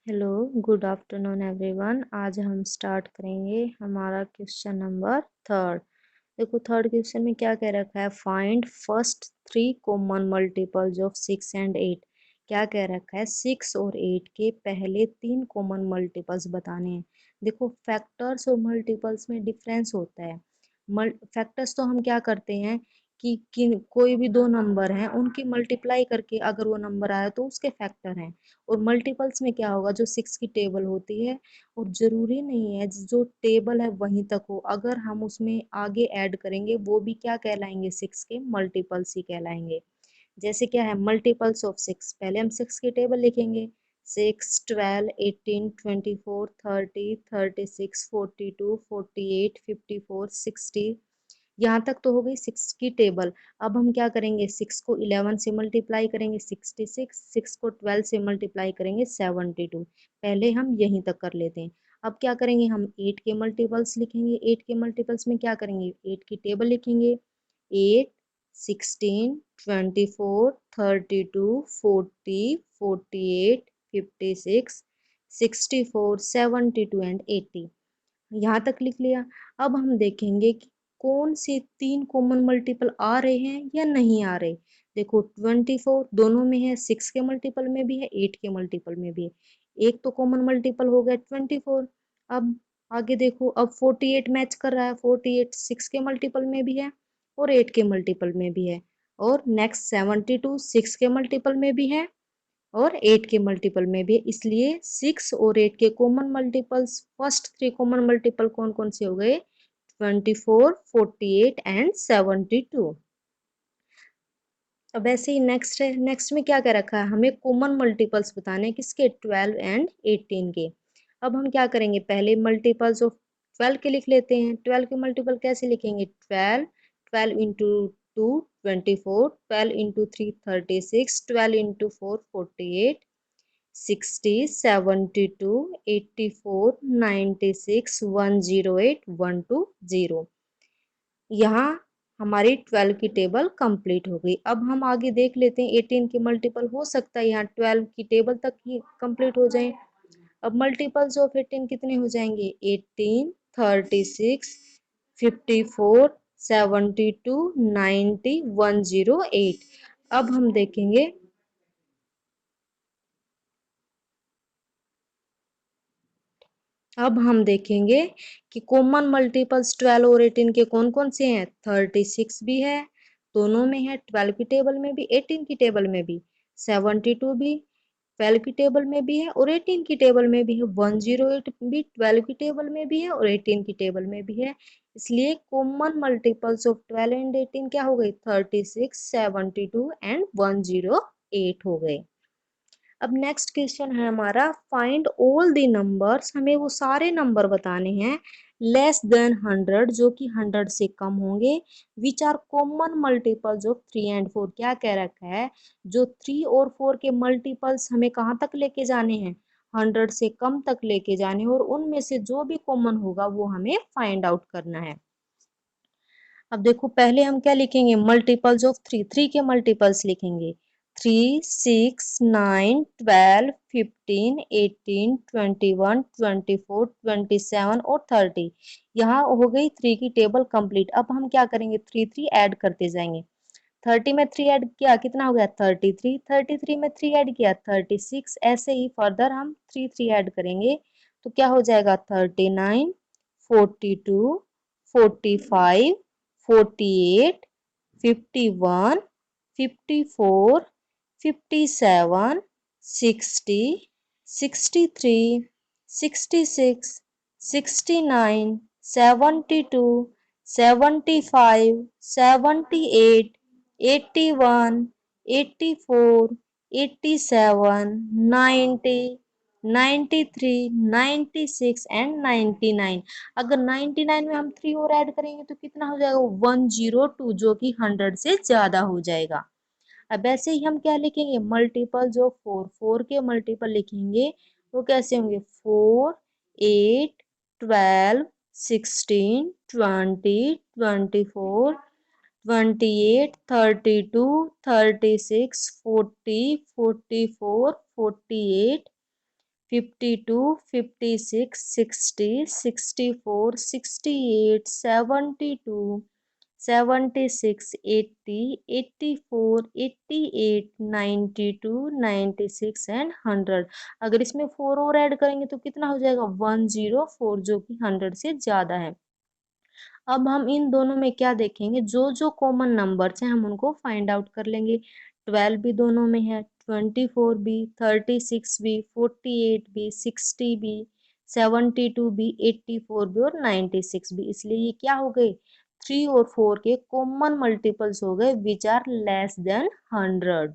Hello, good afternoon everyone. आज हम start करेंगे हमारा क्वेश्चन नंबर थर्ड। देखो थर्ड क्वेश्चन में क्या कह रखा है, find first three common multiples of 6 and 8। क्या कह रखा है, 6 और 8 के पहले तीन कॉमन मल्टीपल्स बताने हैं। देखो फैक्टर्स और मल्टीपल्स में डिफरेंस होता है। फैक्टर्स तो हम क्या करते हैं कि कोई भी दो नंबर हैं उनकी मल्टीप्लाई करके अगर वो नंबर आया तो उसके फैक्टर हैं। और मल्टीपल्स में क्या होगा, जो 6 की टेबल होती है और जरूरी नहीं है जो टेबल है वहीं तक हो, अगर हम उसमें आगे ऐड करेंगे वो भी क्या कहलाएंगे, 6 के मल्टीपल्स ही कहलाएंगे। जैसे क्या है, मल्टीपल्स ऑफ 6, पहले हम 6 की टेबल लिखेंगे। 6, 12, 18, 24, 30, 36, 42, 48, 54, 60। यहाँ तक तो हो गई 6 की टेबल। अब हम क्या करेंगे, 6 को 11 से मल्टीप्लाई करेंगे 66, 6 को 12 से मल्टीप्लाई करेंगे 72। पहले हम यहीं तक कर लेते हैं। अब क्या करेंगे, हम 8 के मल्टीपल्स लिखेंगे। 8 के मल्टीपल्स में क्या करेंगे, 8 की टेबल लिखेंगे। 8, 16, 24, 32, 40, 48, 56, 64, 72 एंड 80। यहाँ तक लिख लिया। अब हम देखेंगे कि कौन से तीन कॉमन मल्टीपल आ रहे हैं या नहीं आ रहे। देखो 24 दोनों में है, 6 के मल्टीपल में भी है, 8 के मल्टीपल में भी है। एक तो कॉमन मल्टीपल हो गया 24। अब आगे देखो, अब 48 मैच कर रहा है। 48 6 के मल्टीपल में भी है और 8 के मल्टीपल में भी है। और नेक्स्ट 72 6 के मल्टीपल में भी है और 8 के मल्टीपल में भी, इसलिए 6 और 8 के common multiples, first three common multiple कौन कौन से हो गए, 24, 48 एंड 72। अब ऐसे ही नेक्स्ट है, नेक्स्ट में क्या क्या रखा है, हमें कॉमन मल्टीपल्स बताने हैं किसके, 12 एंड 18 के। अब हम क्या करेंगे, पहले मल्टीपल्स ऑफ 12 के लिख लेते हैं। 12 के मल्टीपल कैसे लिखेंगे, 12, 12 इंटू 2 24, 12 इंटू 3 36, 12 इंटू 4 48, 60, 72, 84, 96, 108, 120। यहाँ हमारी 12 की टेबल कंप्लीट हो गई। अब हम आगे देख लेते हैं 18 के मल्टीपल, हो सकता है यहाँ 12 की टेबल तक ही कंप्लीट हो जाए। अब मल्टीपल्स ऑफ 18 कितने हो जाएंगे, 18, 36, 54, 72, 90, 108। अब हम देखेंगे, अब हम देखेंगे कि कॉमन मल्टीपल्स 12 और 18 के कौन कौन से हैं। 36 भी है, दोनों में है, 12 की टेबल में भी 18 की टेबल में भी। 72 भी 12 की टेबल में भी है और 18 की टेबल में भी है। 108 भी 12 की टेबल में भी है और 18 की टेबल में भी है। इसलिए कॉमन मल्टीपल्स ऑफ 12 एंड 18 क्या हो गई, 36, 72 एंड 108 हो गए। अब नेक्स्ट क्वेश्चन है हमारा, फाइंड ऑल द नंबर्स, हमें वो सारे नंबर बताने हैं लेस देन 100 जो कि 100 से कम होंगे, which are common multiples of 3 and 4। क्या कह रखा है, जो 3 और 4 के मल्टीपल्स हमें कहाँ तक लेके जाने हैं, 100 से कम तक लेके जाने हैं, और उनमें से जो भी कॉमन होगा वो हमें फाइंड आउट करना है। अब देखो पहले हम क्या लिखेंगे, मल्टीपल्स ऑफ 3, 3 के मल्टीपल्स लिखेंगे। 3, 6, 9, 12, 15, 18, 21, 24, 27 और 30। यहाँ हो गई 3 की टेबल कंप्लीट। अब हम क्या करेंगे, 3 3 ऐड करते जाएंगे। 30 में 3 ऐड किया, कितना हो गया, 33। 33 में 3 ऐड किया, 36। ऐसे ही फर्दर हम 3 3 ऐड करेंगे तो क्या हो जाएगा, 39, 42, 45, 48, 51, 54, 57, 60, 63, 66, 69, 72, 75, 78, 81, 84, 87, 90, 93, 96 एंड 99। अगर 99 में हम 3 और ऐड करेंगे तो कितना हो जाएगा, 102, जो कि 100 से ज्यादा हो जाएगा। अब ऐसे ही हम क्या लिखेंगे, मल्टीपल जो 4, 4 के मल्टीपल लिखेंगे वो कैसे होंगे, 4, 8, 12, 16, 20, 24, 28, 32, 36, 40, 44, 48, 52, 56, 60, 64, 68, 72, 76, 80, 84, 88, 92, 96 एंड 100। अगर इसमें 4 और ऐड करेंगे तो कितना हो जाएगा 104, जो कि 100 से ज्यादा है। अब हम इन दोनों में क्या देखेंगे, जो जो कॉमन नंबर्स हैं हम उनको फाइंड आउट कर लेंगे। 12 भी दोनों में है, 24 भी, 36 भी, 48 भी, 60 भी, 72 भी, 84 भी और 96 भी। इसलिए ये क्या हो गए, 3 और 4 के कॉमन मल्टीपल्स हो गए विच आर लेस देन 100।